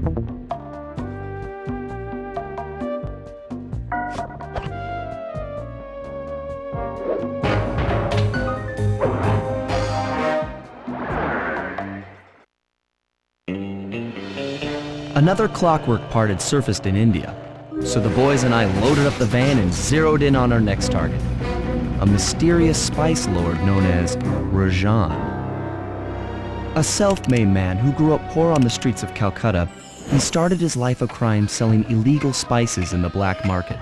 Another Clockwerk part had surfaced in India, so the boys and I loaded up the van and zeroed in on our next target, a mysterious spice lord known as Rajan. A self-made man who grew up poor on the streets of Calcutta, he started his life of crime selling illegal spices in the black market,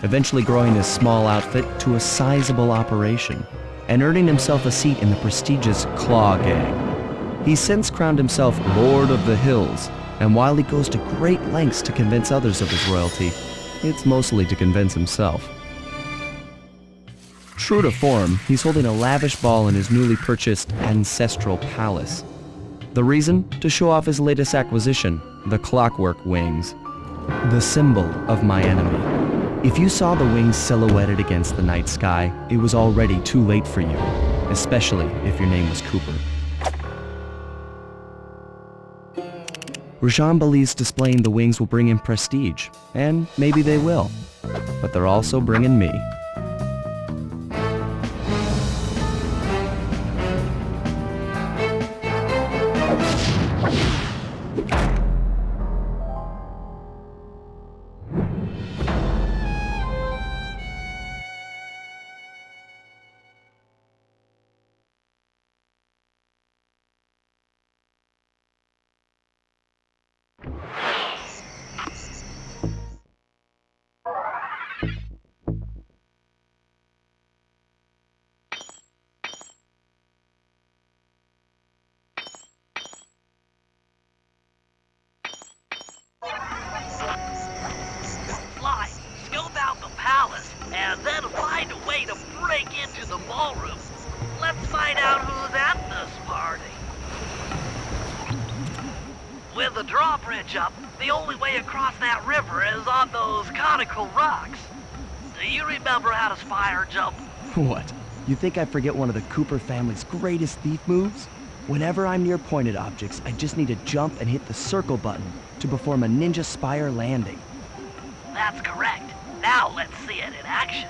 eventually growing his small outfit to a sizable operation and earning himself a seat in the prestigious Klaww Gang. He's since crowned himself Lord of the Hills, and while he goes to great lengths to convince others of his royalty, it's mostly to convince himself. True to form, he's holding a lavish ball in his newly purchased ancestral palace. The reason? To show off his latest acquisition, the Clockwerk Wings, the symbol of my enemy. If you saw the wings silhouetted against the night sky, it was already too late for you, especially if your name was Cooper. Rajan believes displaying the wings will bring him prestige, and maybe they will, but they're also bringing me. Sly, scope out the palace, and then find a way to break into the ballroom. Let's find out who's at this party. With the drawbridge up, the only way across that river is on those conical rocks. Do you remember how to spire jump? What? You think I forget one of the Cooper family's greatest thief moves? Whenever I'm near pointed objects, I just need to jump and hit the circle button to perform a ninja spire landing. That's correct. Now let's see it in action.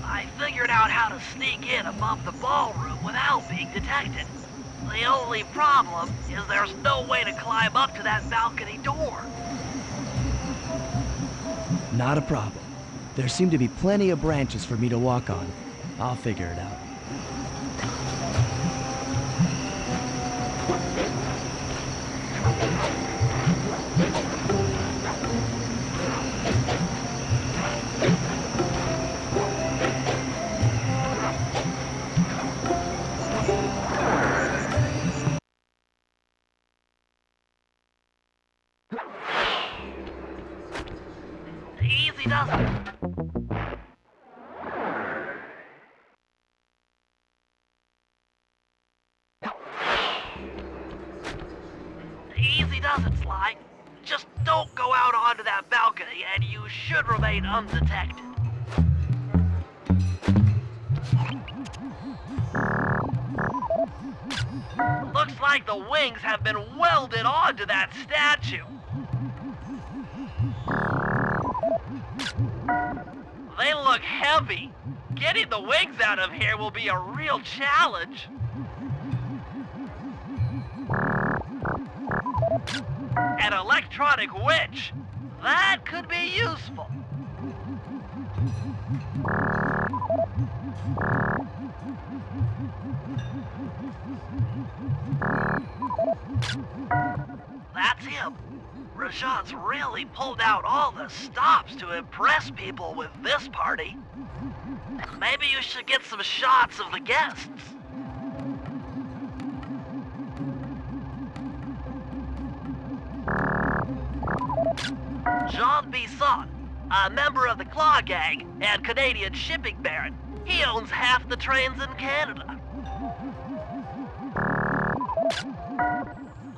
I figured out how to sneak in above the ballroom without being detected. The only problem is there's no way to climb up to that balcony door. Not a problem. There seem to be plenty of branches for me to walk on. I'll figure it out. Easy does it. Easy does it, Sly. Just don't go out onto that balcony and you should remain undetected. Looks like the wings have been welded onto that statue. They look heavy. Getting the wings out of here will be a real challenge. An electronic winch. That could be useful. That's him. Rajan's really pulled out all the stops to impress people with this party. Maybe you should get some shots of the guests. Jean Bisson, a member of the Klaww Gang and Canadian shipping baron. He owns half the trains in Canada.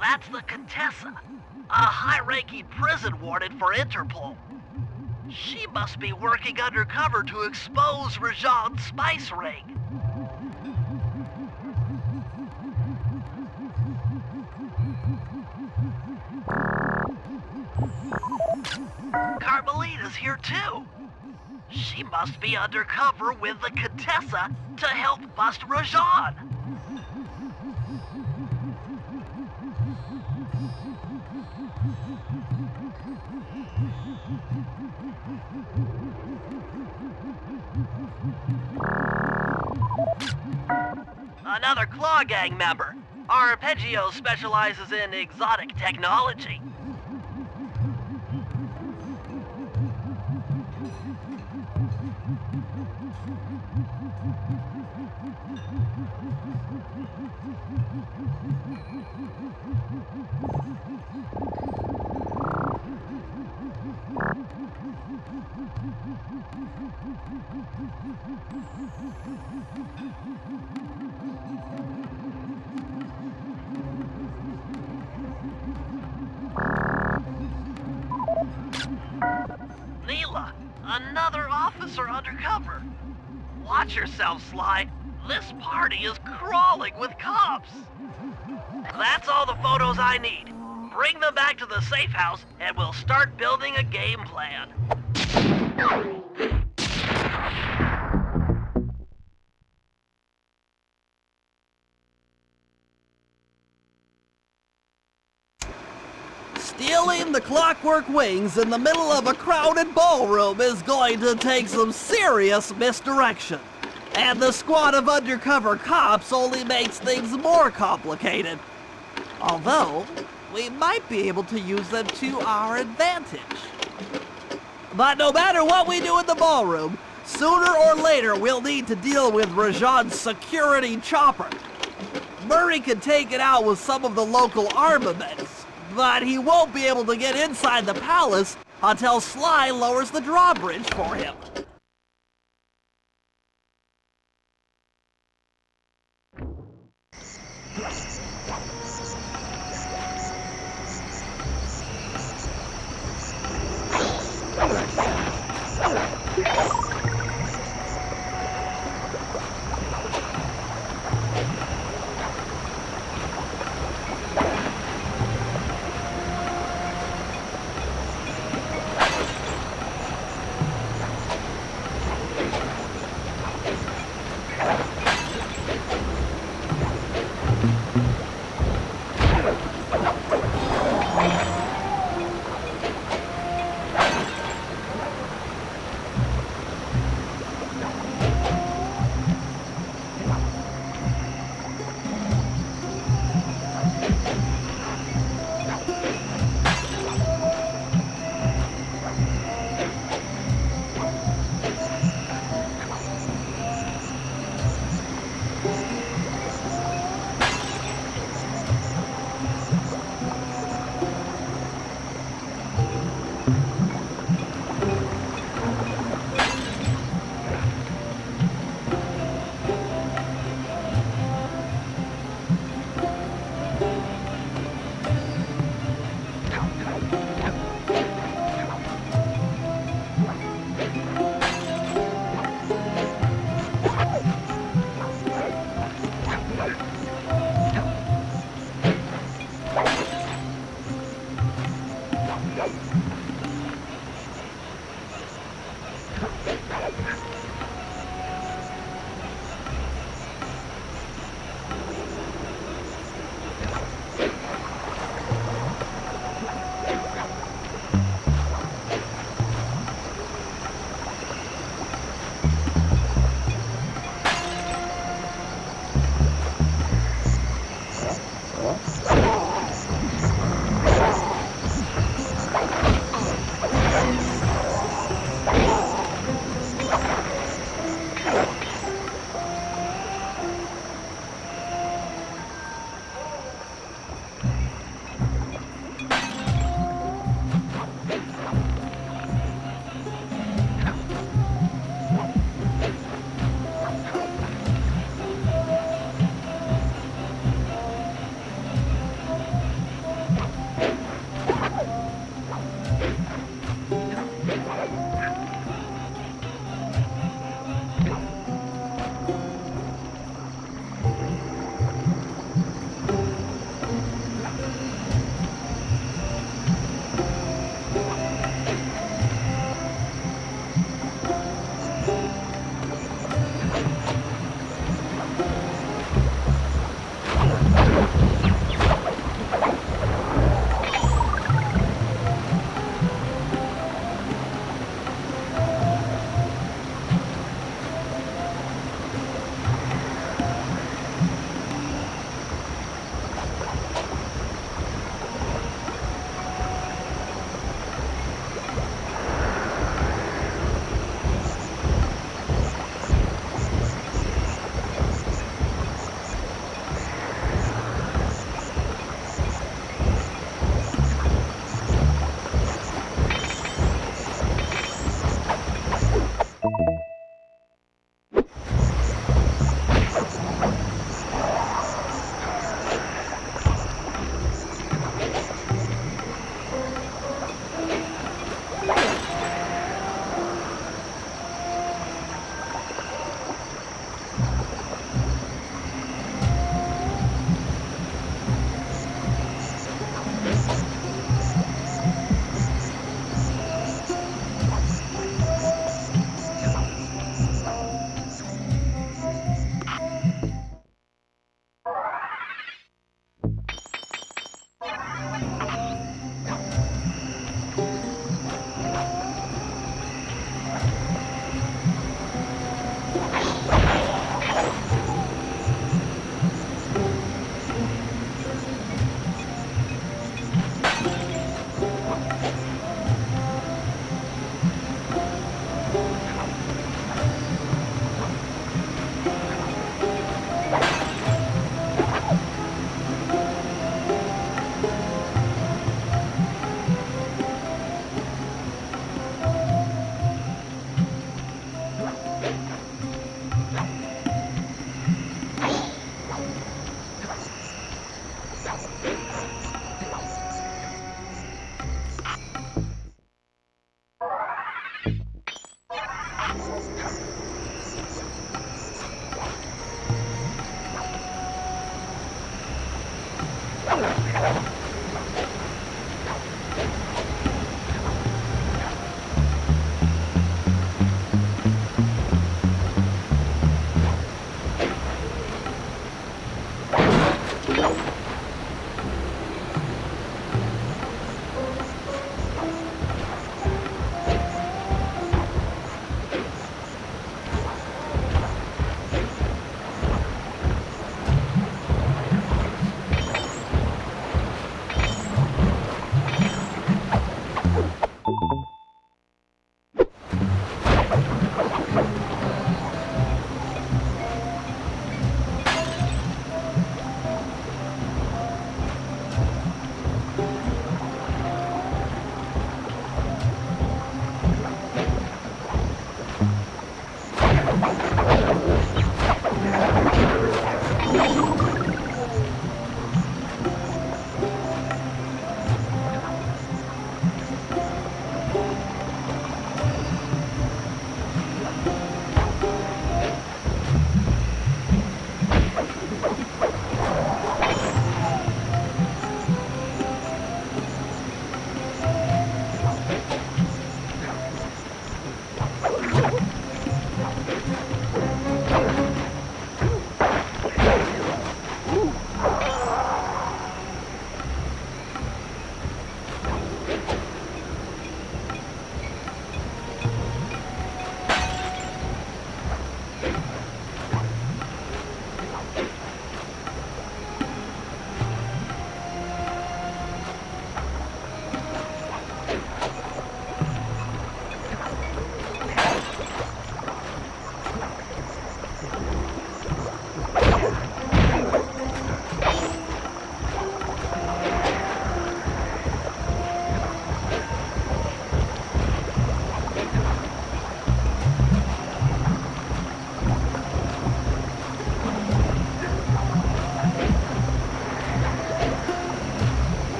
That's the Contessa, a high-ranking prison warden for Interpol. She must be working undercover to expose Rajan's spice ring. Carmelita's here too. She must be undercover with the Contessa to help bust Rajan. Another Klaww Gang member. Arpeggio specializes in exotic technology. Neela, another officer undercover. Watch yourself, Sly. This party is crawling with cops. That's all the photos I need. Bring them back to the safe house and we'll start building a game plan. Stealing the Clockwerk Wings in the middle of a crowded ballroom is going to take some serious misdirection. And the squad of undercover cops only makes things more complicated. Although, we might be able to use them to our advantage. But no matter what we do in the ballroom, sooner or later we'll need to deal with Rajan's security chopper. Murray can take it out with some of the local armaments, but he won't be able to get inside the palace until Sly lowers the drawbridge for him.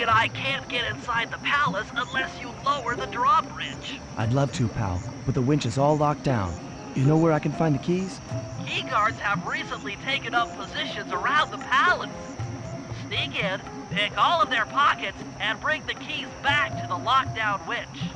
Murray and I can't get inside the palace unless you lower the drawbridge. I'd love to, pal, but the winch is all locked down. You know where I can find the keys? Key guards have recently taken up positions around the palace. Sneak in, pick all of their pockets, and bring the keys back to the lockdown winch.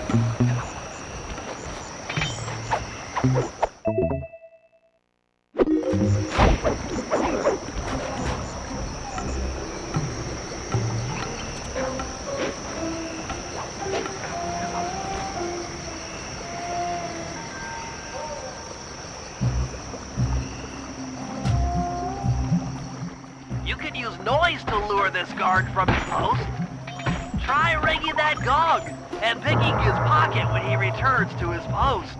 You can use noise to lure this guard from his post. Try ringing that gong and picking his pocket when he returns to his post.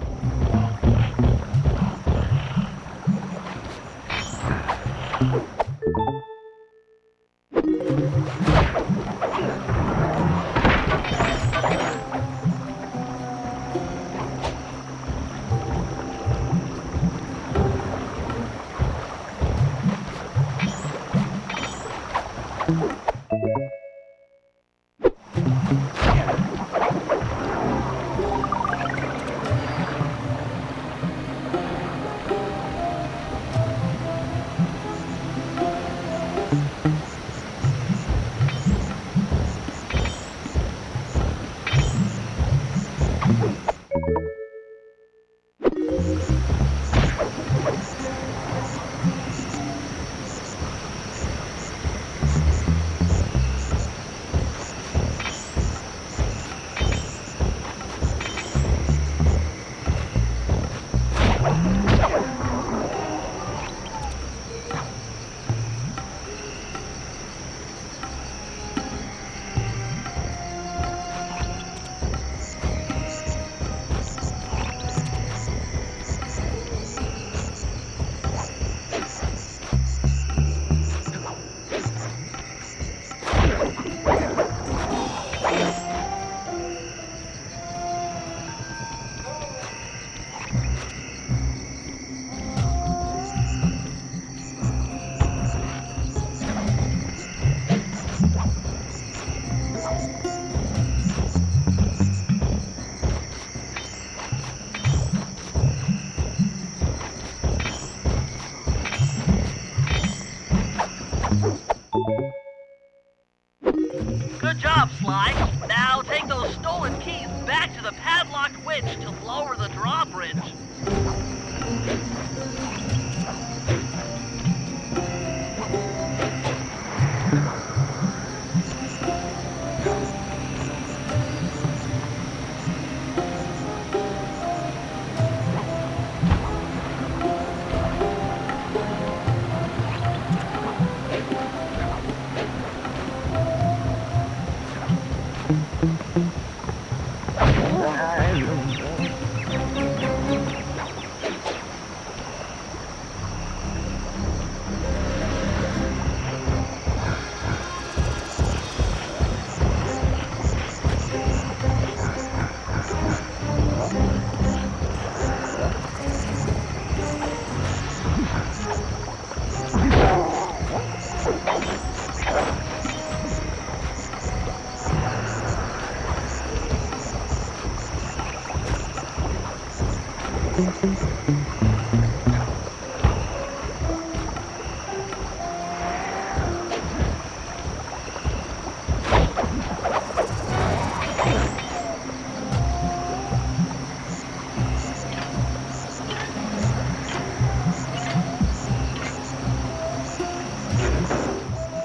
Good job, Sly. Now take those stolen keys back to the padlocked winch to lower the drawbridge.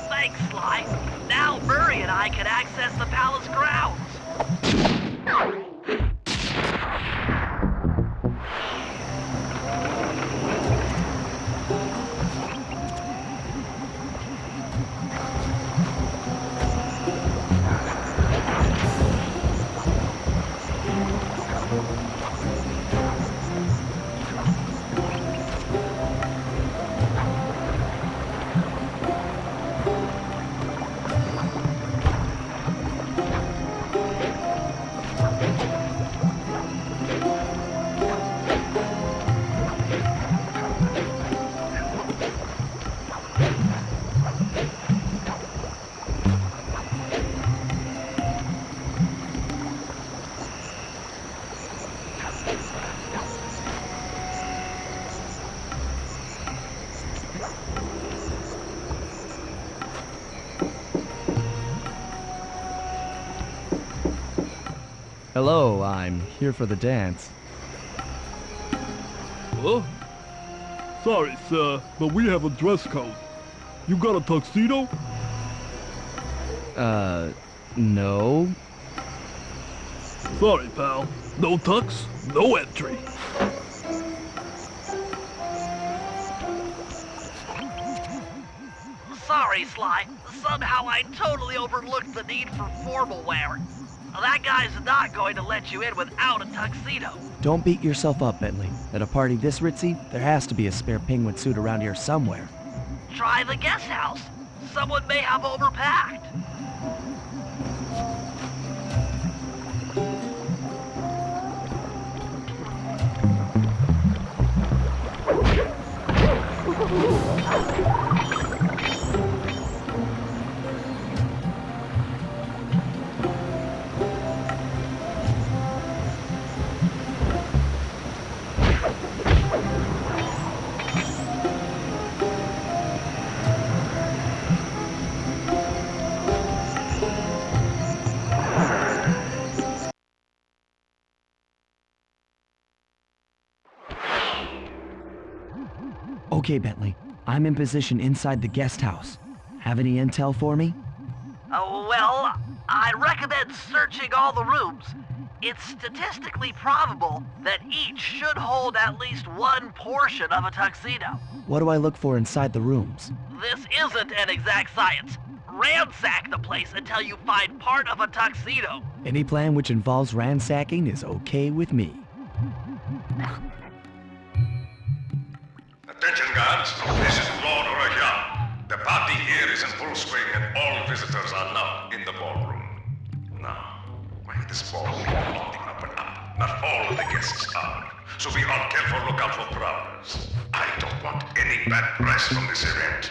Thanks, Sly. Now Murray and I can access the palace grounds. Hello, I'm here for the dance. Huh? Sorry, sir, but we have a dress code. You got a tuxedo? No. Sorry, pal. No tux, no entry. Sorry, Sly. Somehow I totally overlooked the need for formal wear. That guy's not going to let you in without a tuxedo. Don't beat yourself up, Bentley. At a party this ritzy, there has to be a spare penguin suit around here somewhere. Try the guest house. Someone may have overpacked. Okay, Bentley. I'm in position inside the guest house. Have any intel for me? Well, I recommend searching all the rooms. It's statistically probable that each should hold at least one portion of a tuxedo. What do I look for inside the rooms? This isn't an exact science. Ransack the place until you find part of a tuxedo. Any plan which involves ransacking is okay with me. Attention guards, this is Lord Rajan. The party here is in full swing and all visitors are now in the ballroom. Now, this ballroom is lifting up and up. Not all of the guests are. So be on careful lookout for prowlers. I don't want any bad press from this event.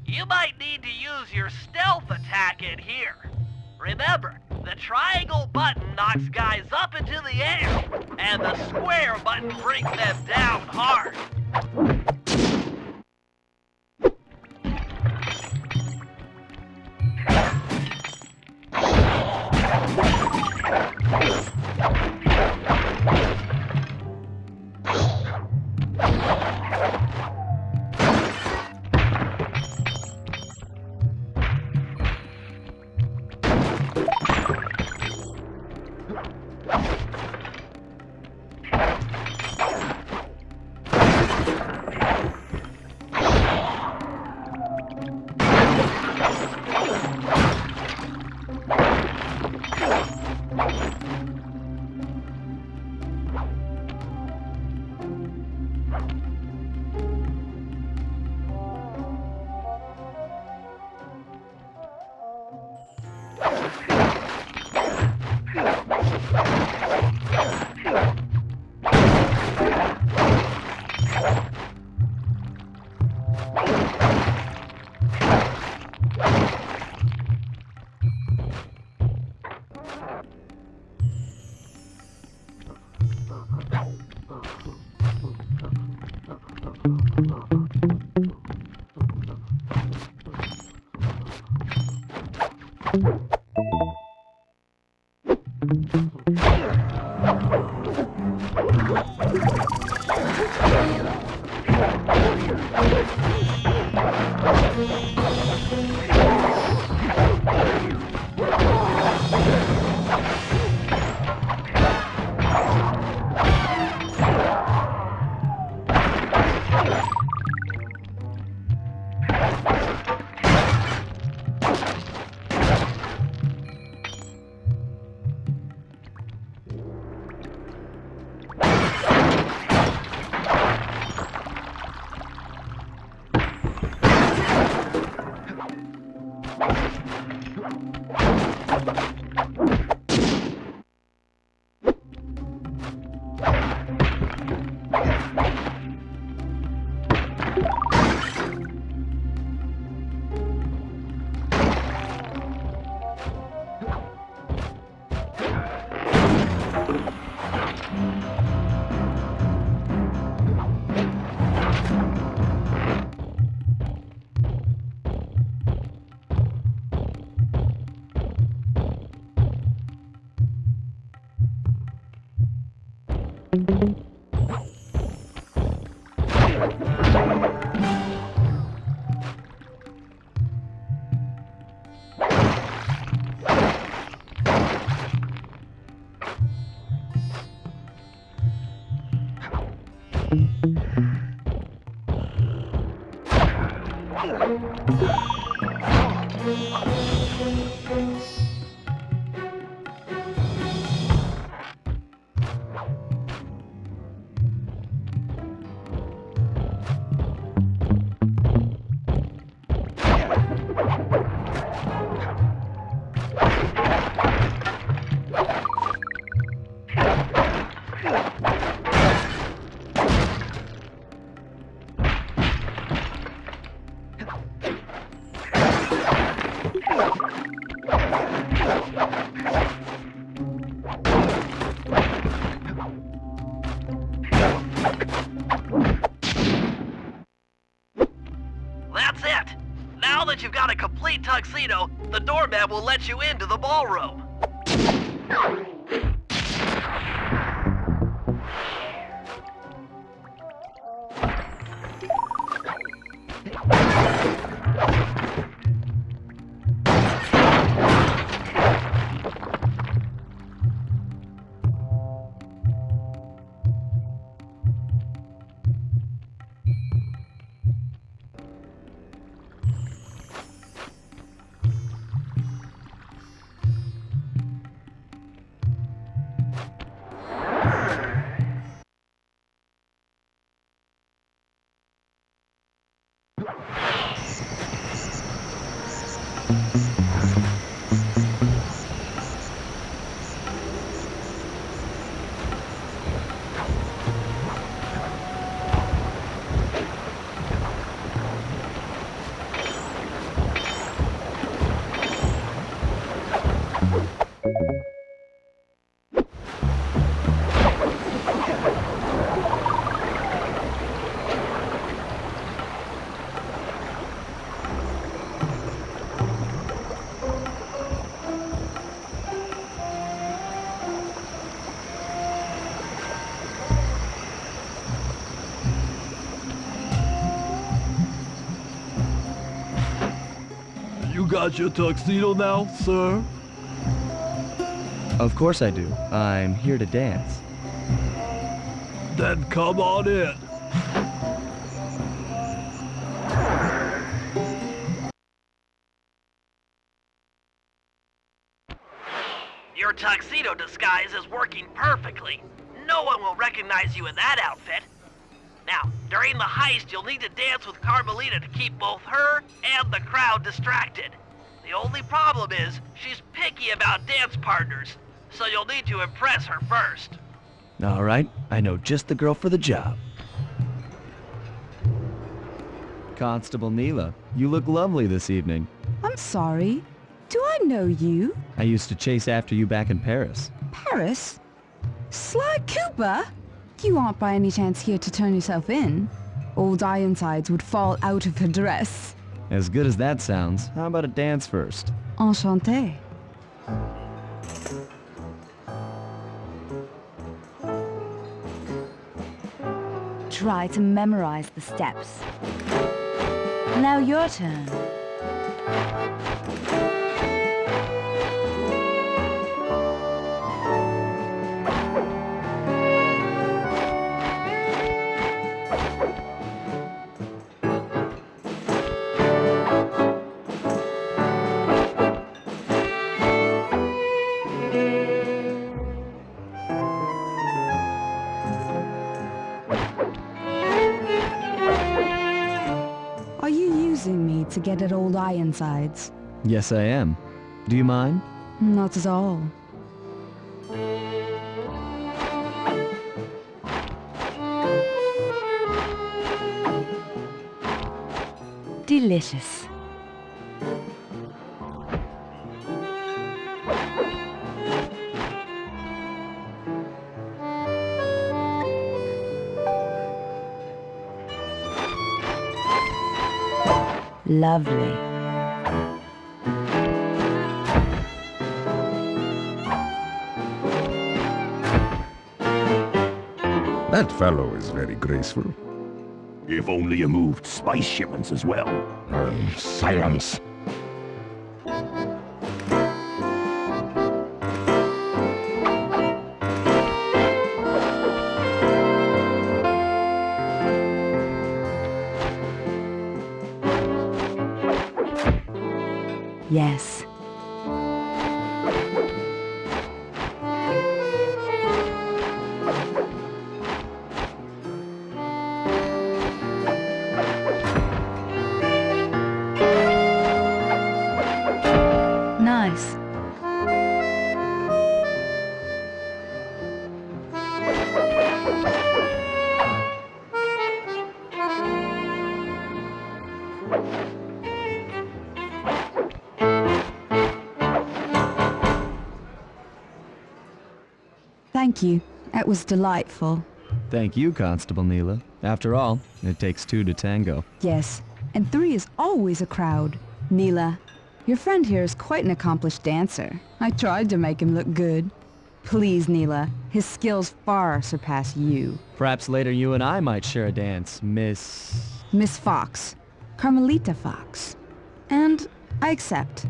You might need to use your stealth attack in here. Remember, the triangle button knocks guys up into the air, and the square button brings them down hard. That's it! Now that you've got a complete tuxedo, the doorman will let you into the ballroom. You got your tuxedo now, sir? Of course I do. I'm here to dance. Then come on in. Your tuxedo disguise is working perfectly. No one will recognize you in that outfit. Now, during the heist, you'll need to dance with Carmelita to keep both her and the crowd distracted. The only problem is, she's picky about dance partners, so you'll need to impress her first. All right, I know just the girl for the job. Constable Neela, you look lovely this evening. I'm sorry. Do I know you? I used to chase after you back in Paris. Paris? Sly Cooper? You aren't by any chance here to turn yourself in? Old Ironsides would fall out of her dress. As good as that sounds, how about a dance first? Enchanté. Try to memorize the steps. Now your turn. Are you using me to get at old Ironsides? Yes, I am. Do you mind? Not at all. Delicious. Lovely. That fellow is very graceful. If only you moved spice shipments as well. Silence. Yes. Nice. Thank you. That was delightful. Thank you, Constable Neela. After all, it takes two to tango. Yes, and three is always a crowd. Neela, your friend here is quite an accomplished dancer. I tried to make him look good. Please, Neela, his skills far surpass you. Perhaps later you and I might share a dance, Miss... Miss Fox. Carmelita Fox. And I accept.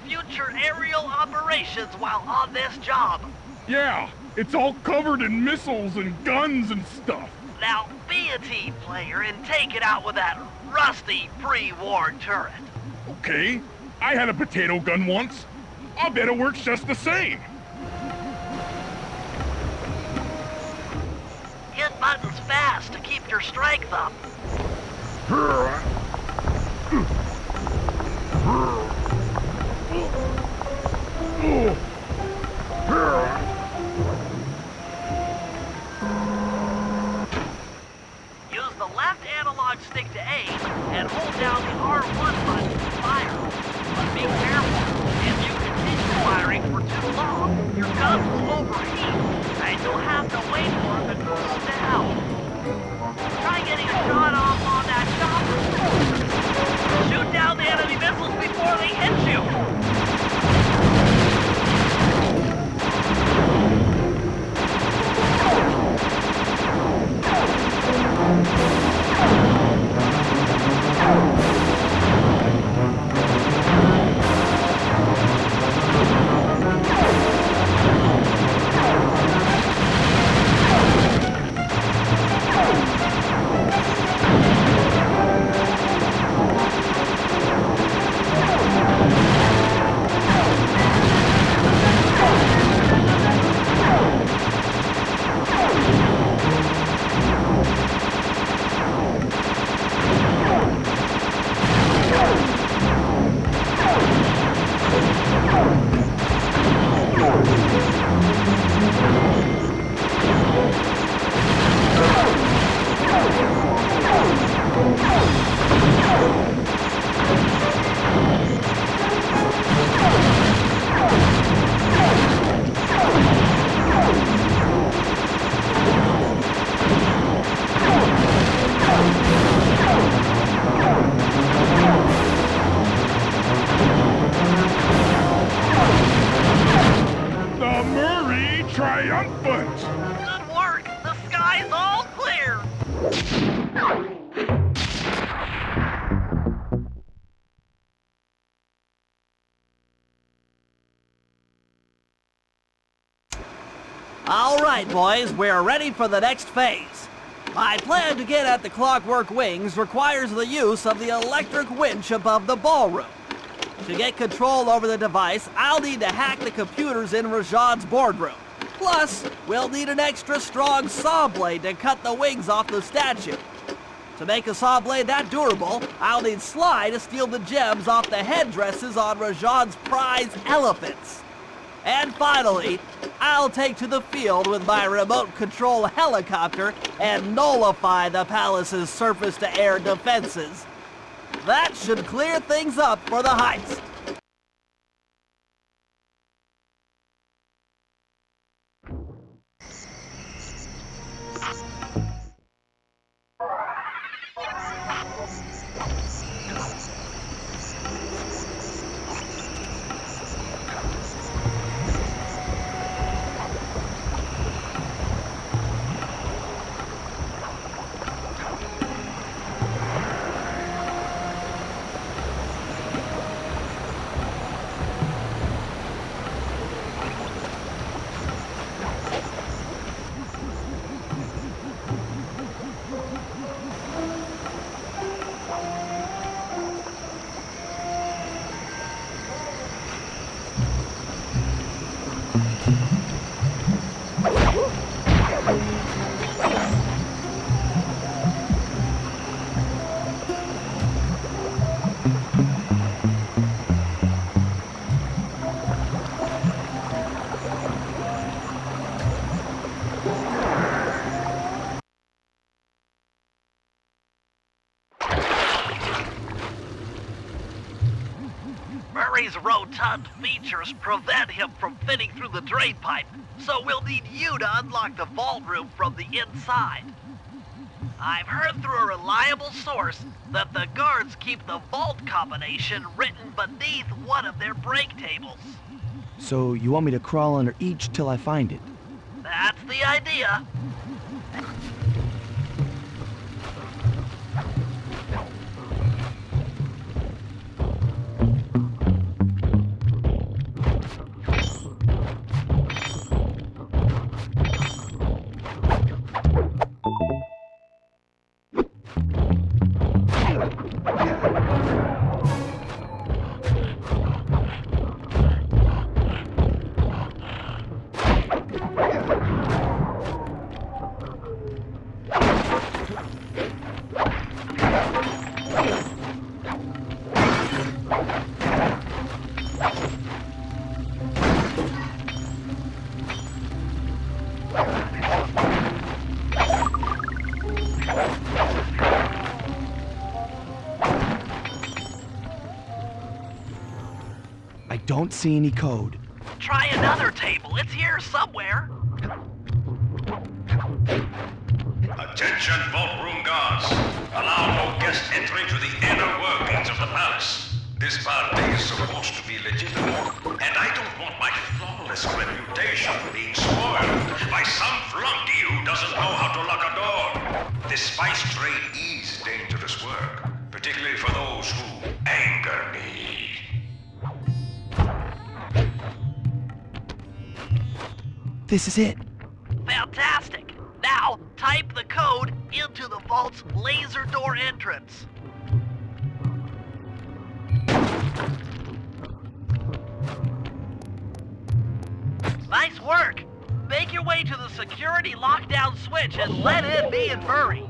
future aerial operations while on this job. Yeah, it's all covered in missiles and guns and stuff. Now, be a team player and take it out with that rusty pre-war turret. Okay, I had a potato gun once. I'll bet it works just the same. Hit buttons fast to keep your strength up. Use the left analog stick to aim and hold down the R1 button to fire. But be careful. If you continue firing for too long, your gun will overheat, and you'll have to wait for it to cool down. Try getting a shot off on that chopper. Shoot down the enemy missiles before they hit you. Triumphant! Good work! The sky's all clear! All right, boys, we're ready for the next phase. My plan to get at the Clockwerk Wings requires the use of the electric winch above the ballroom. To get control over the device, I'll need to hack the computers in Rajan's boardroom. Plus, we'll need an extra strong saw blade to cut the wings off the statue. To make a saw blade that durable, I'll need Sly to steal the gems off the headdresses on Rajan's prize elephants. And finally, I'll take to the field with my remote control helicopter and nullify the palace's surface-to-air defenses. That should clear things up for the heist. Murray's rotund features prevent him from fitting through the drain pipe, so we'll need you to unlock the vault room from the inside. I've heard through a reliable source that the guards keep the vault combination written beneath one of their break tables. So you want me to crawl under each till I find it? That's the idea. I don't see any code. Try another table. It's here somewhere. Attention, vault room guards. Allow no guest entry to the inner workings of the palace. This party is supposed to be legitimate, and I don't want my flawless reputation being spoiled by some flunky who doesn't know how to lock a door. This spice trade is dangerous work, particularly for those who anger me. This is it. Fantastic. Now, type the code into the vault's laser door entrance. Nice work. Make your way to the security lockdown switch and let in me and Murray.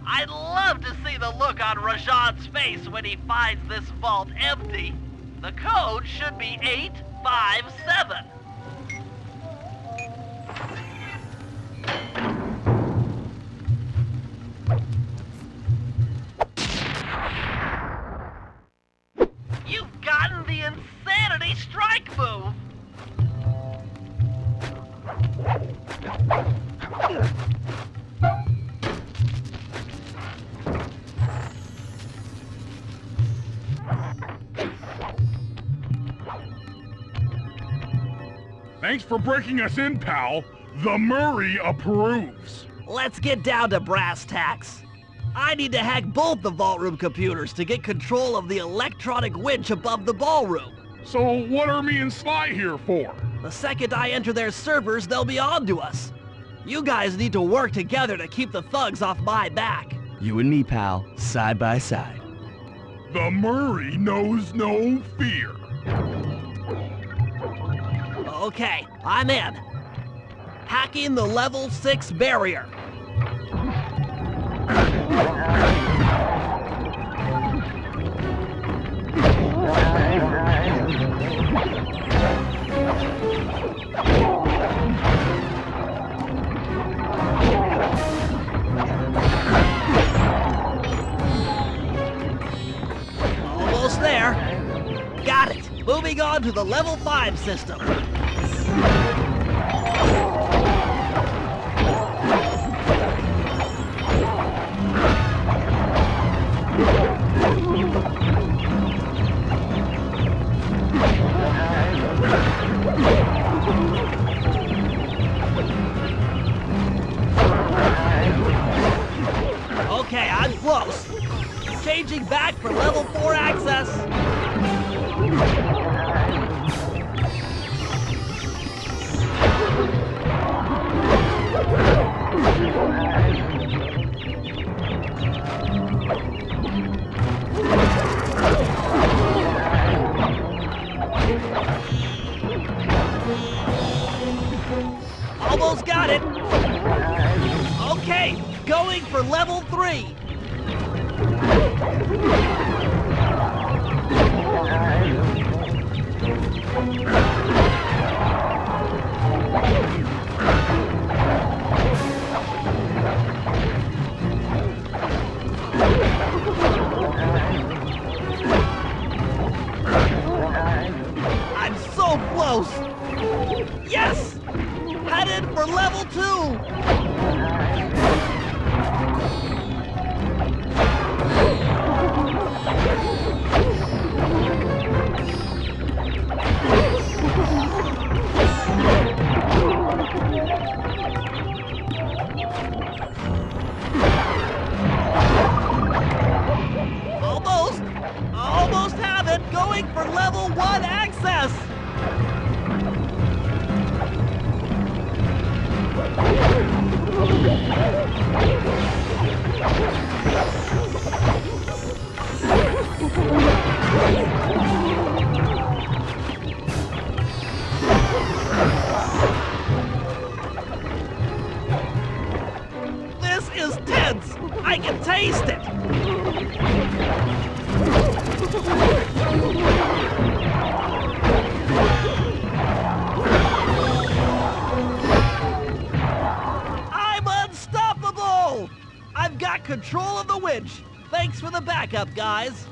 I'd love to see the look on Rajan's face when he finds this vault empty. The code should be 857. You've gotten the insanity strike move. Thanks for breaking us in, pal. The Murray approves. Let's get down to brass tacks. I need to hack both the vault room computers to get control of the electronic winch above the ballroom. So what are me and Sly here for? The second I enter their servers, they'll be on to us. You guys need to work together to keep the thugs off my back. You and me, pal, side by side. The Murray knows no fear. Okay, I'm in. Hacking the level 6 barrier. Almost there. Got it. Moving on to the level 5 system. Okay, I'm close. Changing back for level 4 access. Almost got it. Okay, going for level 3. I'm so close. Yes! Headed for level 2. Almost have it. Going for level 1 access. Taste it! I'm unstoppable! I've got control of the winch. Thanks for the backup, guys.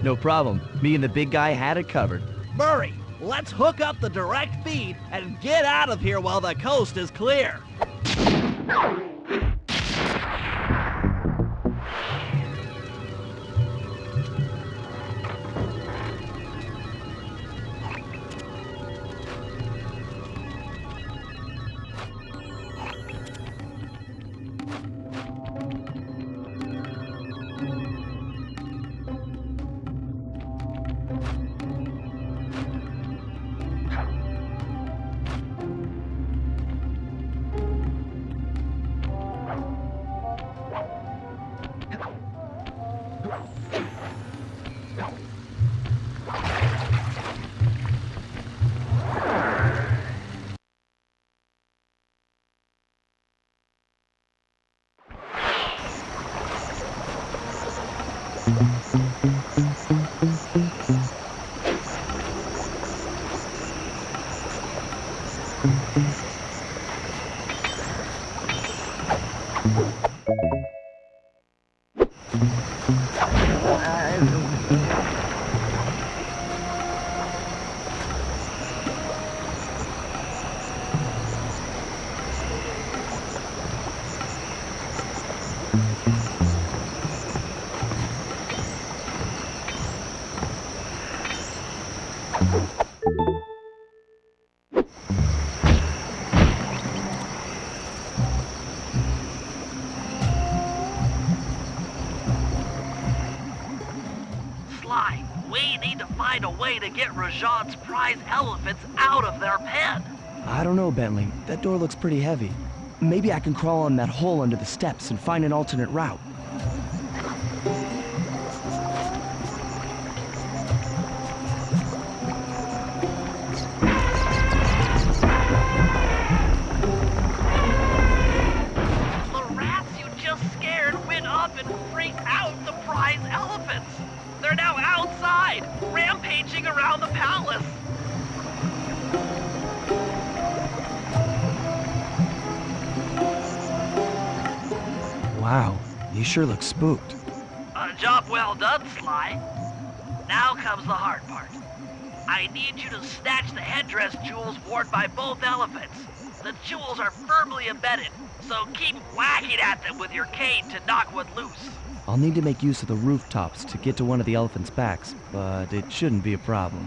No problem. Me and the big guy had it covered. Murray, let's hook up the direct feed and get out of here while the coast is clear. Sly, we need to find a way to get Rajan's prize elephants out of their pen. I don't know, Bentley. That door looks pretty heavy. Maybe I can crawl on that hole under the steps and find an alternate route. The rats you just scared went up and freaked out the prize elephants. They're now outside, rampaging around the palace. Wow, you sure look spooked. A job well done, Sly. Now comes the hard part. I need you to snatch the headdress jewels worn by both elephants. The jewels are firmly embedded, so keep whacking at them with your cane to knock one loose. I'll need to make use of the rooftops to get to one of the elephants' backs, but it shouldn't be a problem.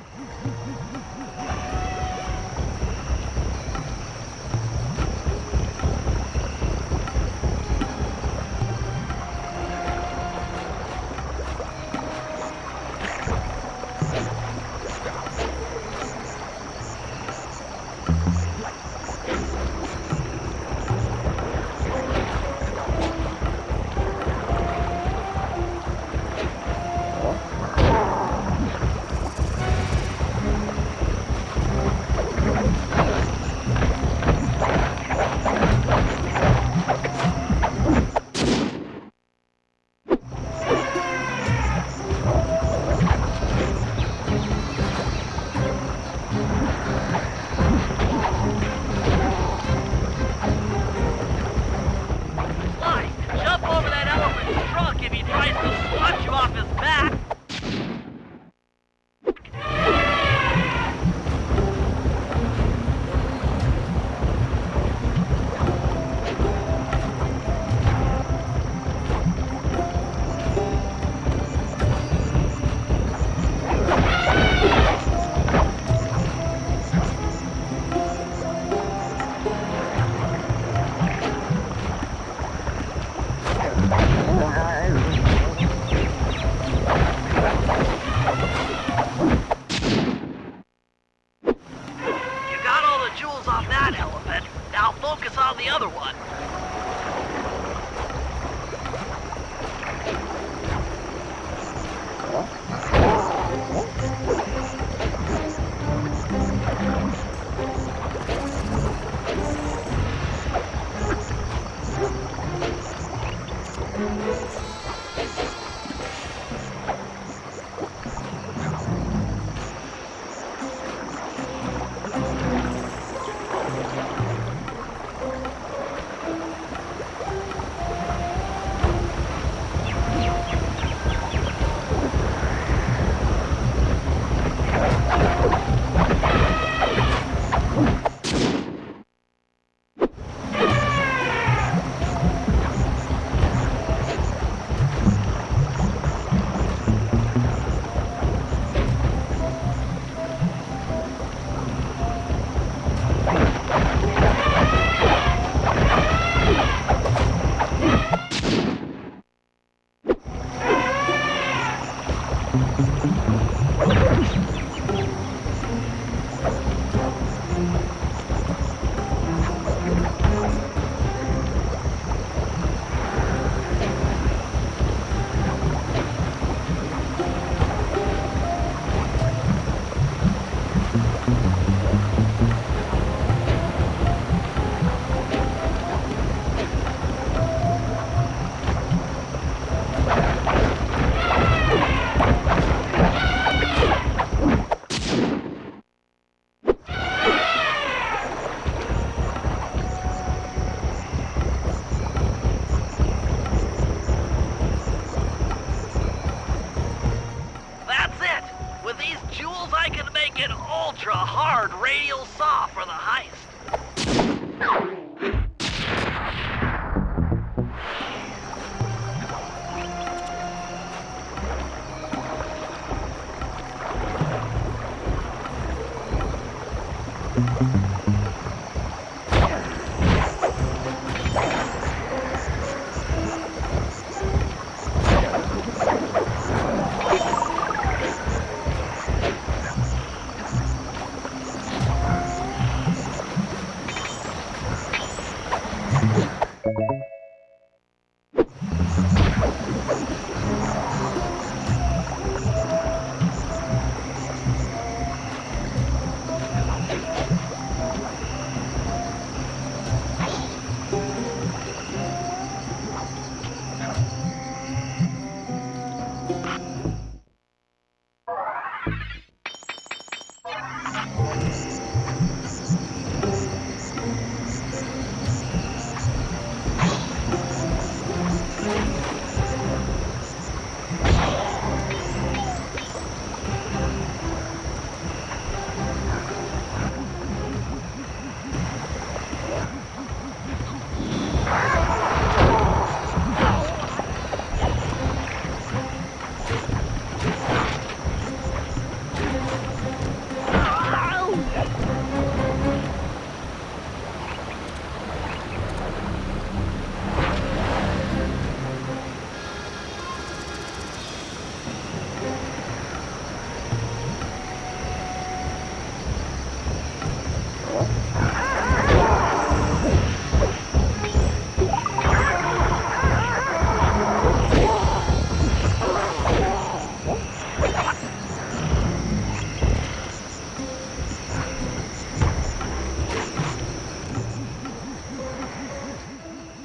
That's it! With these jewels, I can make an ultra-hard radial saw for the heist.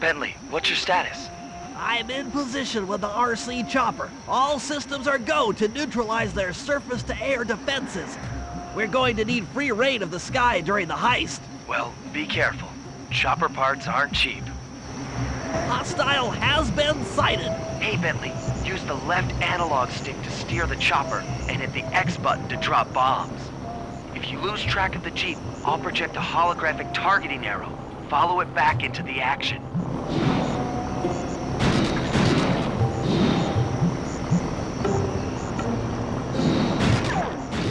Bentley, what's your status? I'm in position with the RC chopper. All systems are go to neutralize their surface-to-air defenses. We're going to need free reign of the sky during the heist. Well, be careful. Chopper parts aren't cheap. Hostile has been sighted. Hey, Bentley, use the left analog stick to steer the chopper and hit the X button to drop bombs. If you lose track of the Jeep, I'll project a holographic targeting arrow. Follow it back into the action.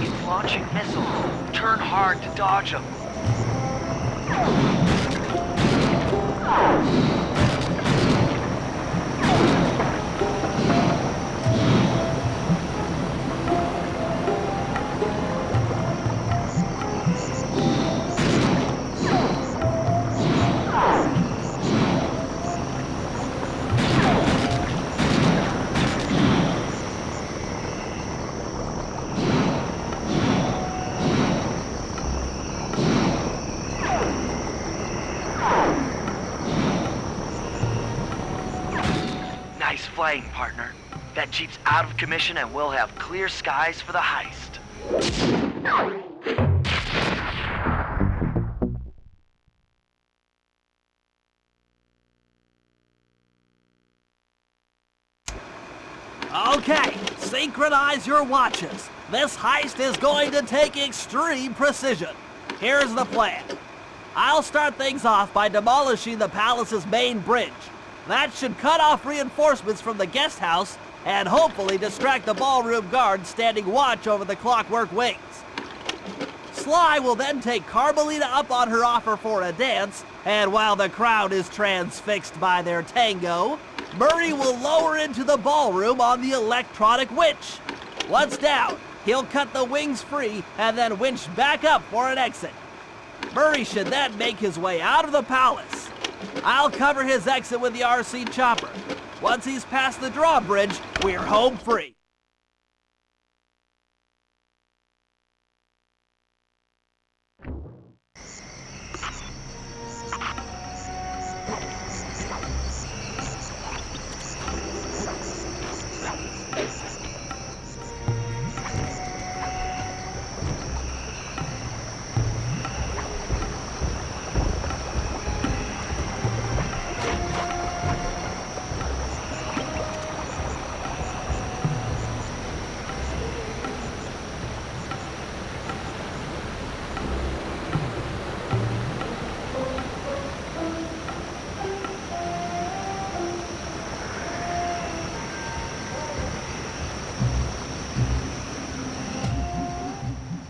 It's launching missiles. Turn hard to dodge them. Nice flying, partner. That Jeep's out of commission and we'll have clear skies for the heist. Okay, synchronize your watches. This heist is going to take extreme precision. Here's the plan. I'll start things off by demolishing the palace's main bridge. That should cut off reinforcements from the guest house and hopefully distract the ballroom guards standing watch over the Clockwerk Wings. Sly will then take Carmelita up on her offer for a dance, and while the crowd is transfixed by their tango, Murray will lower into the ballroom on the electronic witch. Once down, he'll cut the wings free and then winch back up for an exit. Murray should then make his way out of the palace. I'll cover his exit with the RC chopper. Once he's past the drawbridge, we're home free.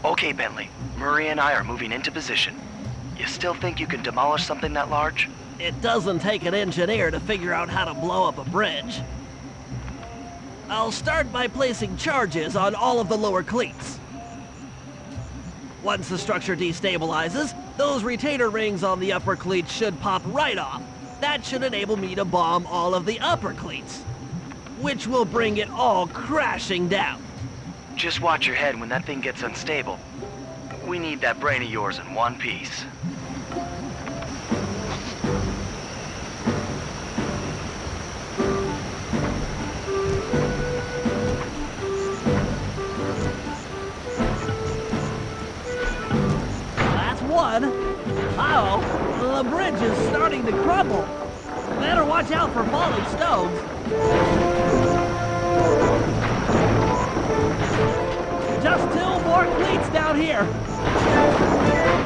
Okay, Bentley. Murray and I are moving into position. You still think you can demolish something that large? It doesn't take an engineer to figure out how to blow up a bridge. I'll start by placing charges on all of the lower cleats. Once the structure destabilizes, those retainer rings on the upper cleats should pop right off. That should enable me to bomb all of the upper cleats, which will bring it all crashing down. Just watch your head when that thing gets unstable. We need that brain of yours in one piece. That's one. Uh-oh, the bridge is starting to crumble. Better watch out for falling stones. Just 2 more cleats down here.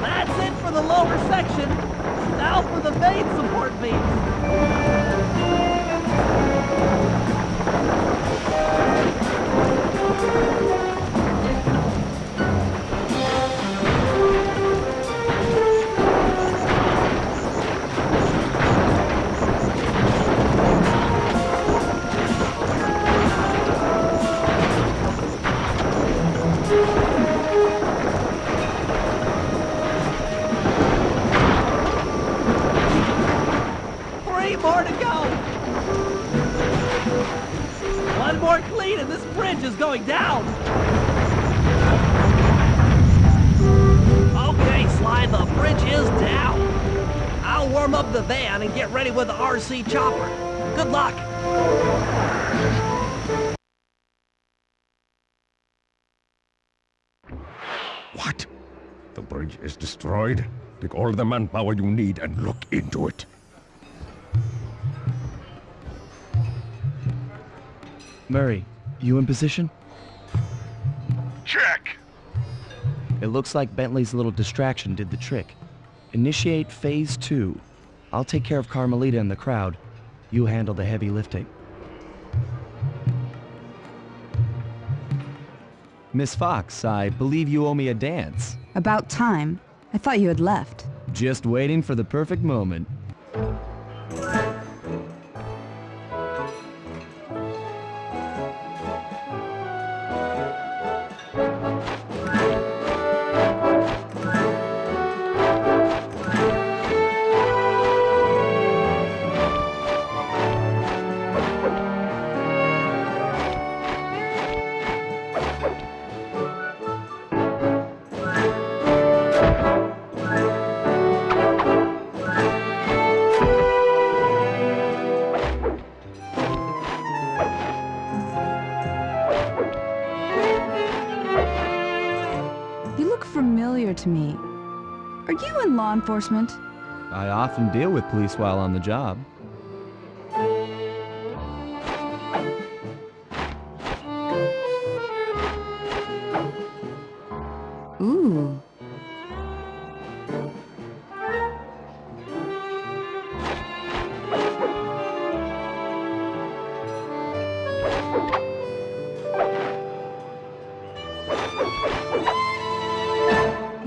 That's it for the lower section. Now for the main support beams. More to go! One more cleat and this bridge is going down! Okay, Sly, the bridge is down. I'll warm up the van and get ready with the RC chopper. Good luck! What? The bridge is destroyed? Take all the manpower you need and look into it. Murray, you in position? Check! It looks like Bentley's little distraction did the trick. Initiate phase 2. I'll take care of Carmelita and the crowd. You handle the heavy lifting. Miss Fox, I believe you owe me a dance. About time. I thought you had left. Just waiting for the perfect moment. Familiar to me. Are you in law enforcement? I often deal with police while on the job. Ooh.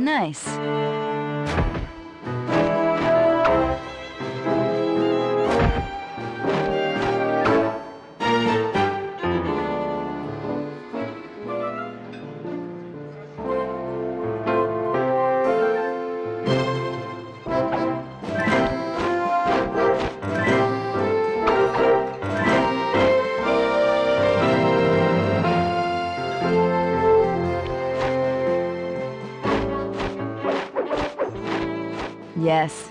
Nice. Yes.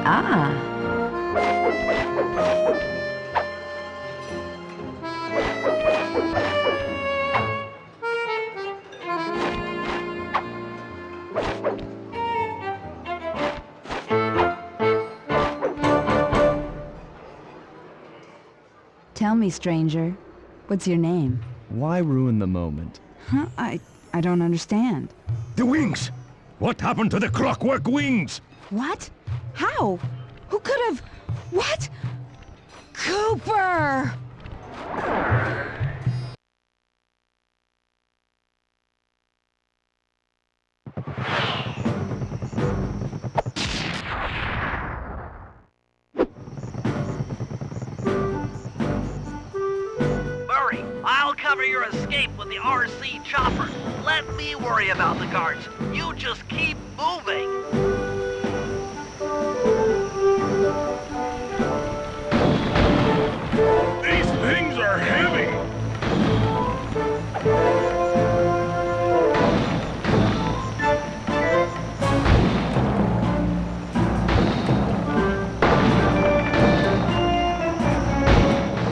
Ah. Tell me, stranger, what's your name? Why ruin the moment? Huh? I don't understand. The wings! What happened to the Clockwerk Wings? What? How? Who could have... What? Cooper! Murray, I'll cover your escape with the RC chopper. Let me worry about the guards. You just keep moving. These things are heavy.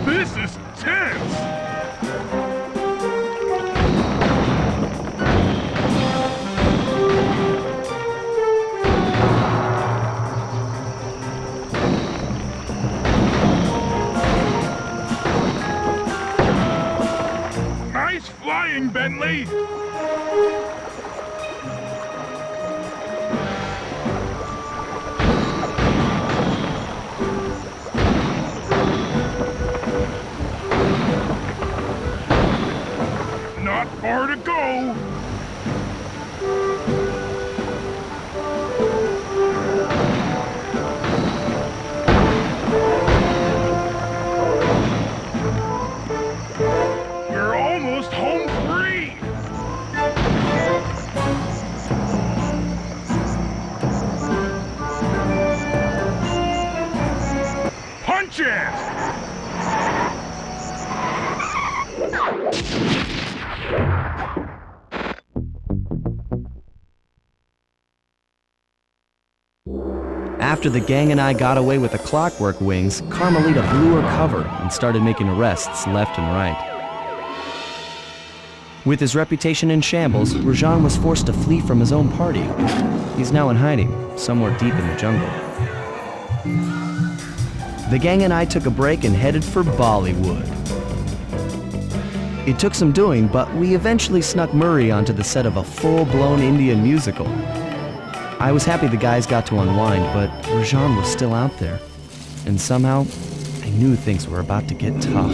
This is tense. Nice flying, Bentley. Not far to go. We're almost home free. Punch it! After the gang and I got away with the Clockwerk Wings, Carmelita blew her cover and started making arrests left and right. With his reputation in shambles, Rajan was forced to flee from his own party. He's now in hiding, somewhere deep in the jungle. The gang and I took a break and headed for Bollywood. It took some doing, but we eventually snuck Murray onto the set of a full-blown Indian musical. I was happy the guys got to unwind, but Rajan was still out there. And somehow, I knew things were about to get tough.